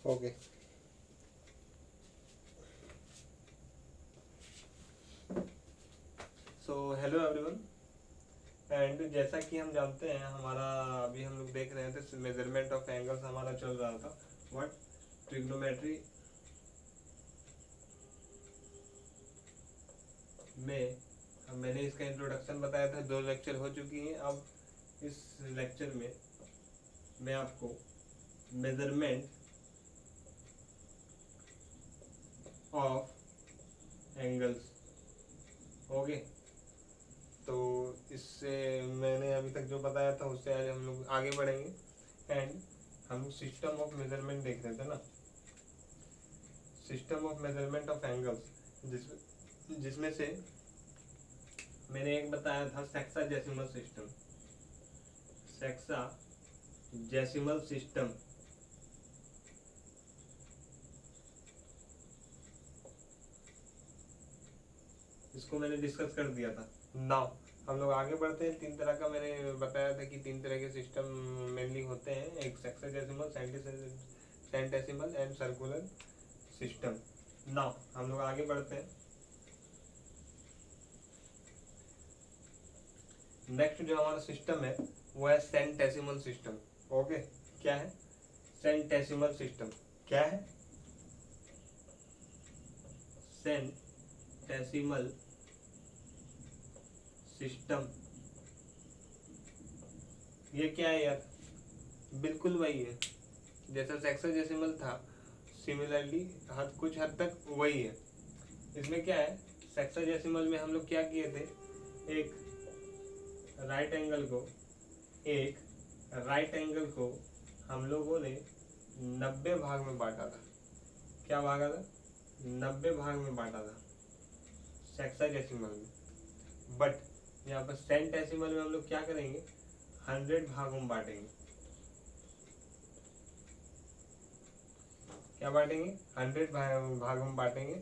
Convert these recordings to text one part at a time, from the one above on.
Okay. So hello everyone, and जैसा कि हम जानते हैं हमारा अभी हम लोग देख रहे थे मेजरमेंट ऑफ एंगल्स हमारा चल रहा था। व्हाट ट्रिग्नोमेट्री में मैंने इसका इंट्रोडक्शन बताया था, 2 लेक्चर हो चुकी हैं। अब इस लेक्चर में मैं आपको मेजरमेंट ऑफ एंगल्स, ओके, तो इससे मैंने अभी तक जो बताया था उससे आज हम लोग आगे बढ़ेंगे। एंड हम सिस्टम ऑफ मेजरमेंट देख रहे थे ना, system of measurement of angles, जिसमें से मैंने एक बताया था सेक्साजेसिमल सिस्टम। सेक्साजेसिमल सिस्टम इसको मैंने डिस्कस कर दिया था। नाउ हम लोग आगे बढ़ते हैं। 3 तरह का मैंने बताया था कि 3 तरह के सिस्टम मेनली होते हैं, एक sexagesimal, centesimal and circular system. Now हम लोग आगे बढ़ते हैं। नेक्स्ट जो हमारा सिस्टम है वो है सेंटेसिमल सिस्टम। ओके, क्या है सेंटेसिमल सिस्टम? क्या है सेंटेसिमल सिस्टम? ये क्या है यार? बिल्कुल वही है जैसा सेक्साजेसिमल था, सिमिलरली कुछ हद तक वही है। इसमें क्या है, सेक्साजेसिमल में हम लोग क्या किए थे, एक राइट एंगल को हम लोगों ने 90 भाग में बांटा था। क्या भागा था? 90 भाग में बांटा था सेक्साजेसिमल में। बट यहाँ पर सेंटेसिमल में हम लोग क्या करेंगे, 100 भागों में बांटेंगे। क्या बांटेंगे? 100 भागों में बांटेंगे।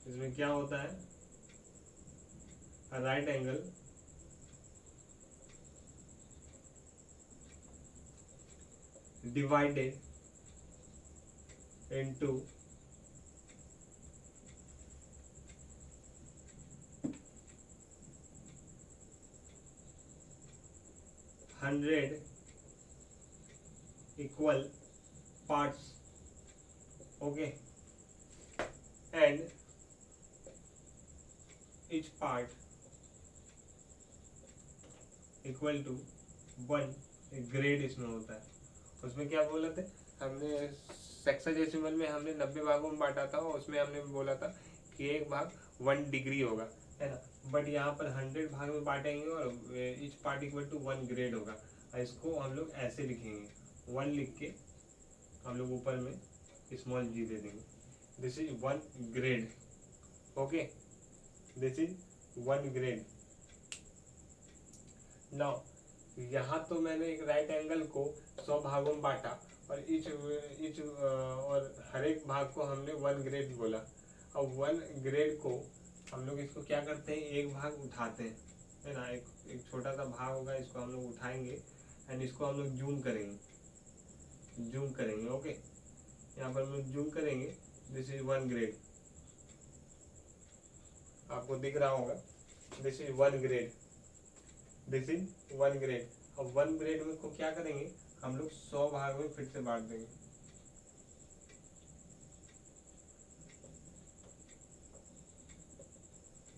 इसमें क्या होता है, right angle divided into 100 equal parts, okay, and each part equal to 1 grade इसमें होता है। उसमें क्या बोला थे हमने, सेक्साजेसिमल में हमने 90 भागों में बांटा था और उसमें हमने बोला था कि एक भाग 1 डिग्री होगा, है ना। बट यहाँ पर 100 भाग में बांटेंगे और each part equal to 1 grade होगा। इसको हम लोग ऐसे लिखेंगे, 1 लिख के हम लोग ऊपर में स्मॉल जी दे देंगे। This is 1 grade, okay, this is 1 grade. Now यहाँ तो मैंने एक राइट एंगल को 100 भागों में बांटा और इच और हर एक भाग को हमने 1 ग्रेड बोला। अब 1 ग्रेड को हम लोग इसको क्या करते हैं, एक भाग उठाते हैं, है ना। एक छोटा सा भाग होगा, इसको हम लोग उठाएंगे एंड इसको हम लोग जूम करेंगे, ओके। यहाँ पर हम लोग जूम करेंगे, दिस इज 1 ग्रेड, आपको दिख रहा होगा, this is 1 grade, this is 1 grade. अब 1 ग्रेड में को क्या करेंगे, हम लोग 100 भाग में फिर से बांट देंगे।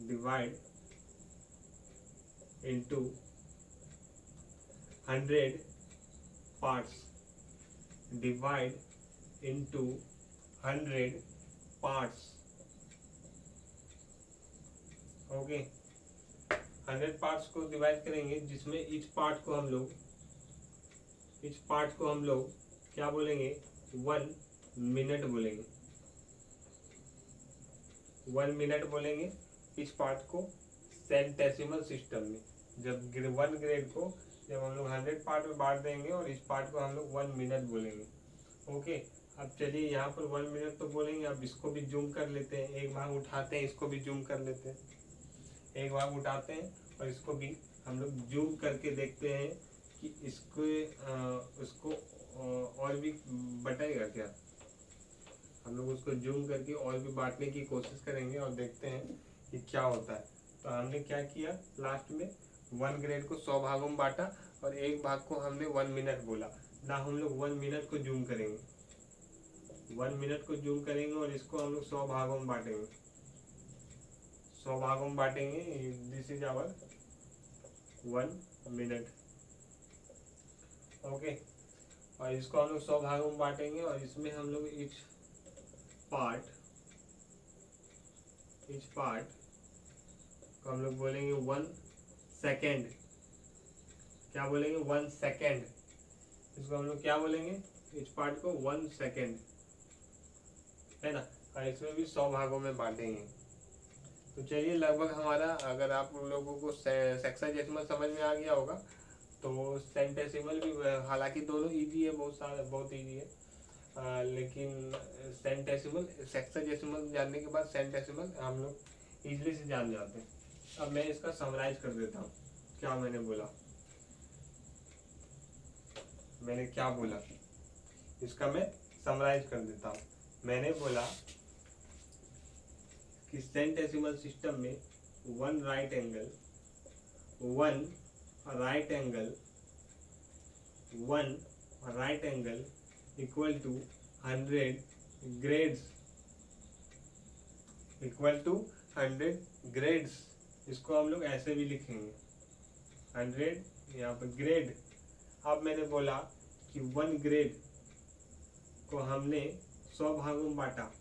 Divide into 100 parts, divide into 100 parts, okay. 100 parts को डिवाइड करेंगे, जिसमें ईच पार्ट को हम लोग क्या बोलेंगे, 1 मिनट बोलेंगे, 1 मिनट बोलेंगे इस पार्ट को सेंटेसिमल सिस्टम में। जब 1 ग्रेड को जब हम लोग 100 पार्ट में बांट देंगे और इस पार्ट को हम लोग 1 मिनट बोलेंगे, ओके। अब चलिए यहाँ पर 1 मिनट तो बोलेंगे, अब इसको भी जूम कर लेते हैं, एक भाग उठाते हैं, इसको भी जूम कर लेते हैं, एक भाग उठाते हैं और इसको भी हम लोग जूम करके देखते हैं कि इसको और भी बटेगा क्या? हम लोग उसको जूम करके और भी बांटने की कोशिश करेंगे और देखते हैं कि क्या होता है। तो हमने क्या किया, लास्ट में 1 ग्रेड को 100 भागों में बांटा और एक भाग को हमने 1 मिनट बोला ना। हम लोग 1 मिनट को जूम करेंगे, 1 मिनट को जूम करेंगे और इसको हम लोग 100 भागों में बांटेंगे, 100 भागों में बांटेंगे। This is our 1 minute. Okay, और इसको हम लोग 100 भागों में बांटेंगे और इसमें हम लोग ईच पार्ट को हम लोग बोलेंगे 1 सेकेंड। क्या बोलेंगे? 1 सेकेंड। इसको हम लोग क्या बोलेंगे? ईच पार्ट को 1 सेकेंड, है ना। और इसमें भी 100 भागों में बांटेंगे। तो चलिए, लगभग हमारा, अगर आप लोगों को सेक्साडेसिमल समझ में आ गया होगा तो सेंटेसिमल भी, हालांकि दोनों इजी है, बहुत इजी है। लेकिन सेंटेसिमल, सेक्साडेसिमल जानने के बाद सेंटेसिमल हम लोग इजीली से जान जाते हैं। अब मैं इसका समराइज कर देता हूँ, क्या मैंने बोला, मैंने क्या बोला, इसका मैं समराइज कर देता हूँ। मैंने बोला कि सेंटेसिमल सिस्टम में 1 right angle equal to 100 grades. इसको हम लोग ऐसे भी लिखेंगे 100, यहाँ पर ग्रेड। अब मैंने बोला कि 1 ग्रेड को हमने 100 भागों में बांटा,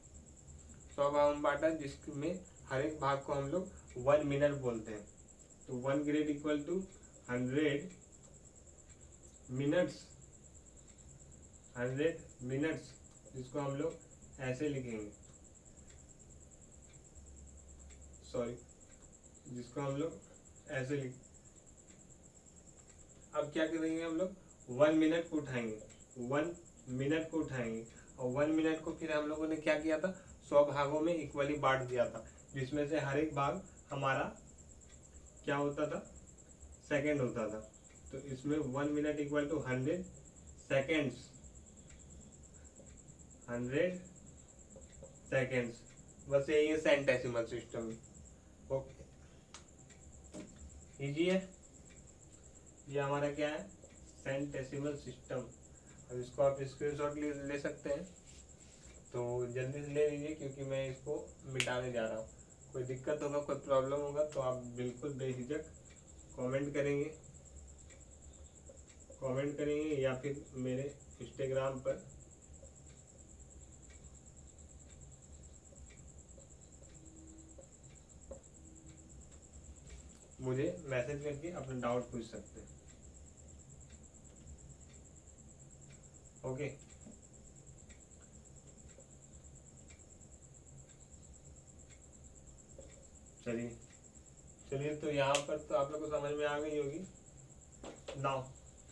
100 भागों में बांटा, जिसमें हर एक भाग को हम लोग 1 मिनट बोलते हैं। तो 1 grade equal to 100 minutes, 100 minutes, जिसको हम लोग ऐसे लिखेंगे, जिसको हम लोग ऐसे लिख। अब क्या करेंगे हम लोग? 1 मिनट को उठाएंगे, 1 मिनट को उठाएंगे और 1 मिनट को फिर हम लोगों ने क्या किया था, 100 भागों में इक्वली बांट दिया था, जिसमें से हर एक भाग हमारा क्या होता था, सेकेंड होता था। तो इसमें 1 minute equal to 100 seconds, 100 seconds. बस यही है सेंटेसिमल सिस्टम। ओके, इजी है। ये हमारा क्या है, सेंटेसिमल सिस्टम। अब इसको आप स्क्रीनशॉट ले सकते हैं, तो जल्दी से ले लीजिए क्योंकि मैं इसको मिटाने जा रहा हूँ। कोई दिक्कत होगा, कोई प्रॉब्लम होगा तो आप बिल्कुल बेझिझक कमेंट करेंगे या फिर मेरे इंस्टाग्राम पर मुझे मैसेज करके अपना डाउट पूछ सकते हैं। ओके, चलिए तो यहाँ पर तो आप लोग को समझ में आ गई होगी। नाउ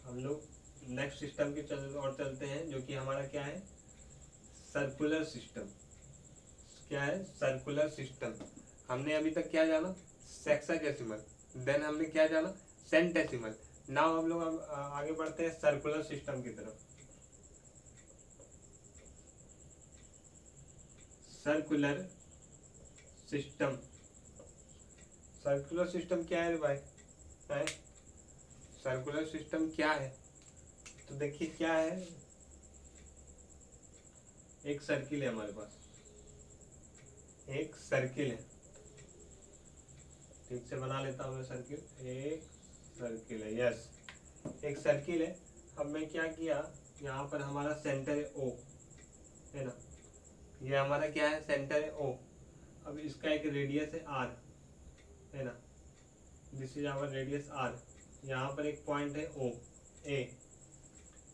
हम लोग नेक्स्ट सिस्टम की चलते हैं, जो कि हमारा क्या है, सर्कुलर सिस्टम। क्या है? Circular system. हमने अभी तक क्या जाना, सेक्साडेसिमल, देन हमने क्या जाना, सेंटेसिमल। नाउ हम लोग आगे बढ़ते हैं सर्कुलर सिस्टम की तरफ। सर्कुलर सिस्टम, सर्कुलर सिस्टम क्या है रे भाई? है सर्कुलर सिस्टम क्या है? तो देखिए क्या है, एक सर्किल है हमारे पास, एक सर्किल है, ठीक से बना लेता हूँ मैं सर्किल। एक सर्किल है, यस, एक सर्किल है। अब मैं क्या किया, यहाँ पर हमारा सेंटर है ओ, है ना, ये हमारा क्या है, सेंटर है ओ। अब इसका एक रेडियस है आर, है ना, this is our radius R. यहाँ पर एक पॉइंट है ओ ए,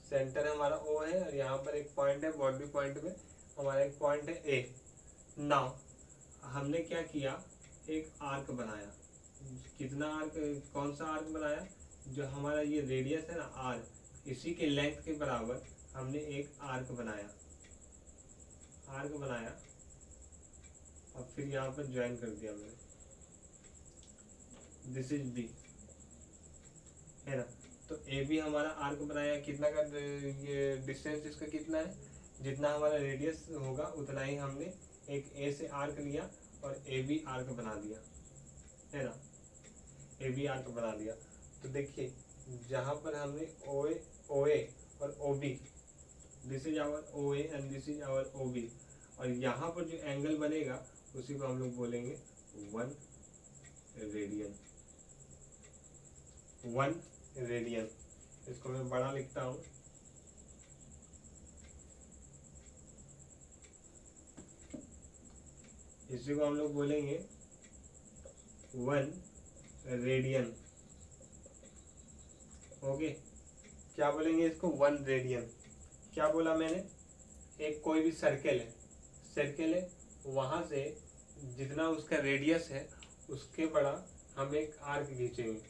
सेंटर हमारा ओ है और यहाँ पर एक पॉइंट है, बॉडी पॉइंट में हमारा एक पॉइंट है ए। नाउ हमने क्या किया, एक आर्क बनाया। कितना आर्क, कौन सा आर्क बनाया, जो हमारा ये रेडियस है ना आर, इसी के लेंथ के बराबर हमने एक आर्क बनाया, और फिर यहाँ पर ज्वाइन कर दिया मैंने, दिस इज बी, है ना। तो ए बी हमारा आर्क बनाया, कितना का ये डिस्टेंस इसका कितना है, जितना हमारा रेडियस होगा उतना ही हमने एक ए से आर्क लिया और ए बी आर्क बना दिया, है ना, ए बी आर्क बना दिया। तो देखिए जहाँ पर हमने ओ ए और O B, this is our O A and this is our O B, और यहाँ पर जो एंगल बनेगा उसी को हम लोग बोलेंगे 1 रेडियन, 1 रेडियन। इसको मैं बड़ा लिखता हूँ, इसी को हम लोग बोलेंगे 1 रेडियन। ओके, क्या बोलेंगे इसको, 1 रेडियन। क्या बोला मैंने, एक कोई भी सर्कल है, वहां से जितना उसका रेडियस है उसके बड़ा हम एक आर्क खींचेंगे।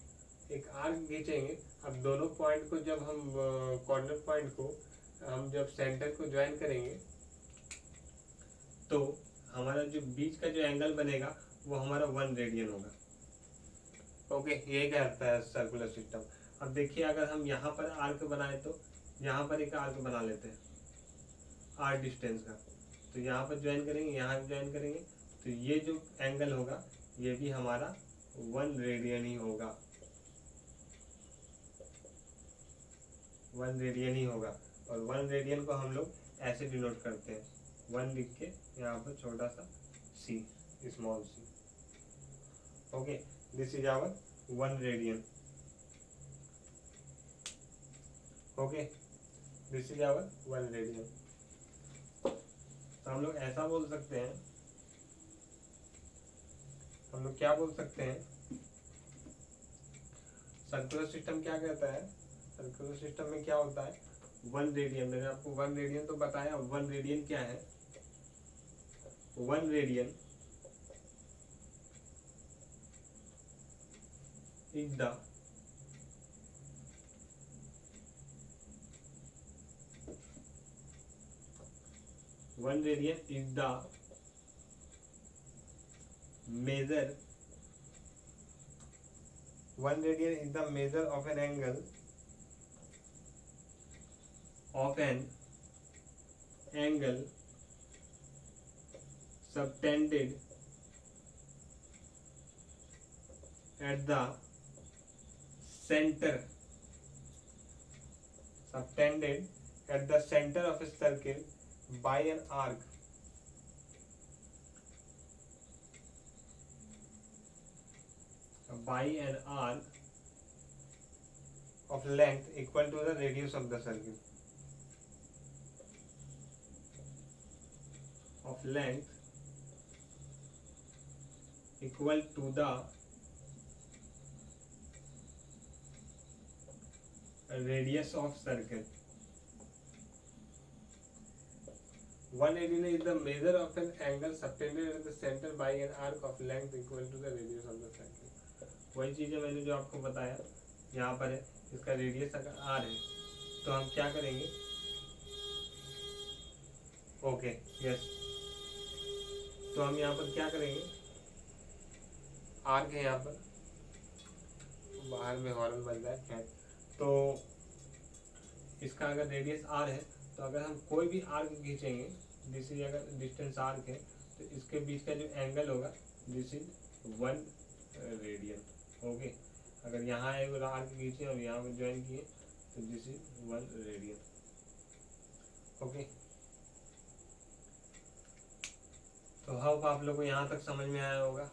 अब दोनों पॉइंट को जब हम कॉर्नर पॉइंट को हम जब सेंटर को ज्वाइन करेंगे तो हमारा जो बीच का जो एंगल बनेगा वो हमारा 1 रेडियन होगा। ओके, ये कहता है सर्कुलर सिस्टम। अब देखिए अगर हम यहाँ पर आर्क बनाए तो यहाँ पर एक आर्क बना लेते हैं आर डिस्टेंस का, तो यहाँ पर ज्वाइन करेंगे, यहाँ ज्वाइन करेंगे, तो ये जो एंगल होगा ये भी हमारा 1 रेडियन ही होगा, 1 रेडियन ही होगा। और 1 रेडियन को हम लोग ऐसे डिनोट करते हैं, 1 लिख के यहाँ पर छोटा सा c, small c. Okay, this is our 1 radian. Okay, this is our 1 radian. तो हम लोग ऐसा बोल सकते हैं, हम लोग क्या बोल सकते हैं, सर्कुलर सिस्टम क्या कहता है, सर्कुलर सिस्टम में क्या होता है 1 रेडियन। मैंने आपको 1 रेडियन तो बताया, 1 रेडियन क्या है, 1 radian is the one radian is the measure, 1 radian is the measure of an angle subtended at the center, of a circle by an arc of length equal to the radius of the circle, of length equal to the radius of circle. 1 radian is the measure of an angle subtended at the center by an arc of length equal to the radius of the circle. वही चीज़ है मैंने जो आपको बताया, यहाँ पर है इसका रेडियस अगर r है तो हम क्या करेंगे, ओके यस, तो हम यहाँ पर क्या करेंगे, आर्क है यहाँ पर, बाहर में हॉर्न बन रहा है, खैर, तो इसका अगर रेडियस r है तो अगर हम कोई भी आर्क खींचेंगे, दिस इज अगर डिस्टेंस आर्क है तो इसके बीच का जो एंगल होगा दिस इज 1 रेडियन। ओके, अगर यहाँ एक आर्क खींचे और यहाँ पर ज्वाइन किए तो दिस इज 1 रेडियन। ओके, तो होप आप लोगों को यहाँ तक समझ में आया होगा।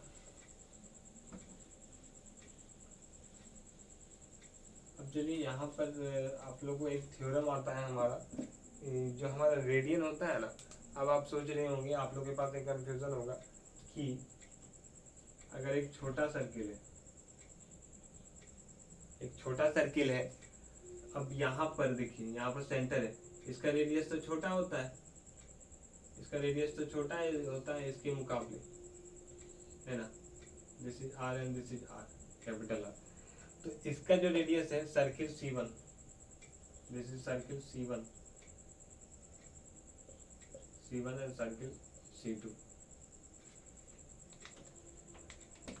अब चलिए यहाँ पर आप लोगों को एक थ्योरम आता है हमारा, जो हमारा रेडियन होता है ना। अब आप सोच रहे होंगे, आप लोगों के पास एक कंफ्यूजन होगा कि अगर एक छोटा सर्किल है, अब यहाँ पर देखिए, यहाँ पर सेंटर है, इसका रेडियस तो छोटा होता है, होता है इसके मुकाबले, है ना, this is R and this is R, capital R. तो इसका जो रेडियस है circle C1, this is circle C1 and circle C2,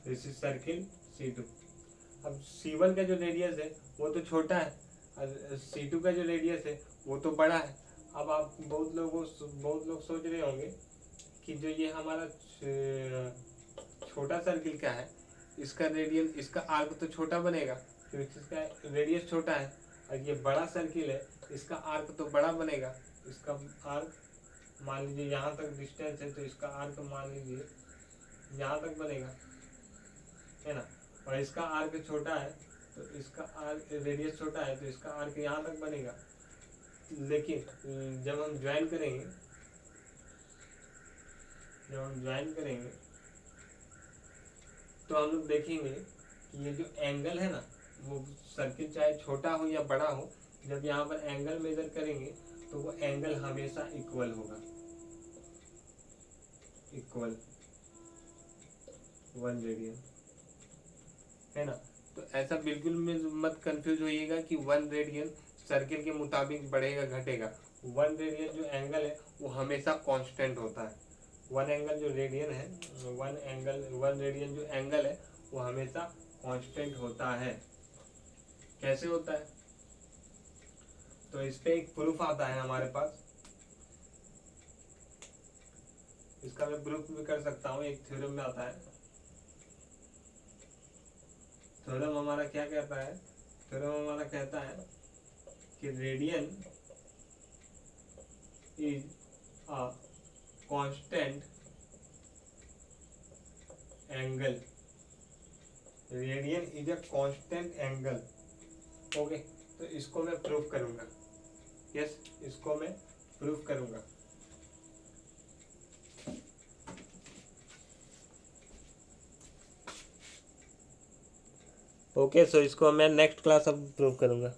this is circle C2। अब C1 का जो रेडियस है वो तो छोटा है और C2 का जो रेडियस है वो तो बड़ा है। अब आप बहुत लोग सोच रहे होंगे कि जो ये हमारा छोटा सर्किल का है, इसका रेडियस, इसका आर्क तो छोटा बनेगा क्योंकि इसका रेडियस छोटा है, और ये बड़ा सर्किल है, इसका आर्क तो बड़ा बनेगा। इसका आर्क मान लीजिए यहाँ तक डिस्टेंस है तो इसका आर्क मान लीजिए यहाँ तक बनेगा, है ना। और इसका आर्क छोटा है तो इसका आर्क रेडियस छोटा है तो इसका आर्क यहाँ तक बनेगा। लेकिन जब हम ज्वाइन करेंगे तो हम लोग देखेंगे कि ये जो एंगल है ना, वो सर्किल चाहे छोटा हो या बड़ा हो, जब यहाँ पर एंगल मेजर करेंगे तो वो एंगल हमेशा इक्वल होगा, इक्वल 1 रेडियन, है ना। तो ऐसा बिल्कुल में मत कंफ्यूज होइएगा कि 1 रेडियन सर्किल के मुताबिक बढ़ेगा घटेगा। 1 रेडियन जो एंगल है वो हमेशा कांस्टेंट होता है। 1 एंगल जो रेडियन है, 1 रेडियन जो एंगल है वो हमेशा कांस्टेंट होता है। कैसे होता है? तो इस पे एक प्रूफ आता है हमारे पास, इसका मैं प्रूफ भी कर सकता हूँ। एक थ्योरम में आता है। थ्योरम हमारा क्या कहता है? थ्योरम हमारा कहता है कि radian is a constant angle, radian is a constant angle. Okay, तो इसको मैं प्रूफ करूंगा। यस, इसको मैं प्रूफ करूंगा। ओके, सो इसको मैं नेक्स्ट क्लास अब प्रूव करूंगा।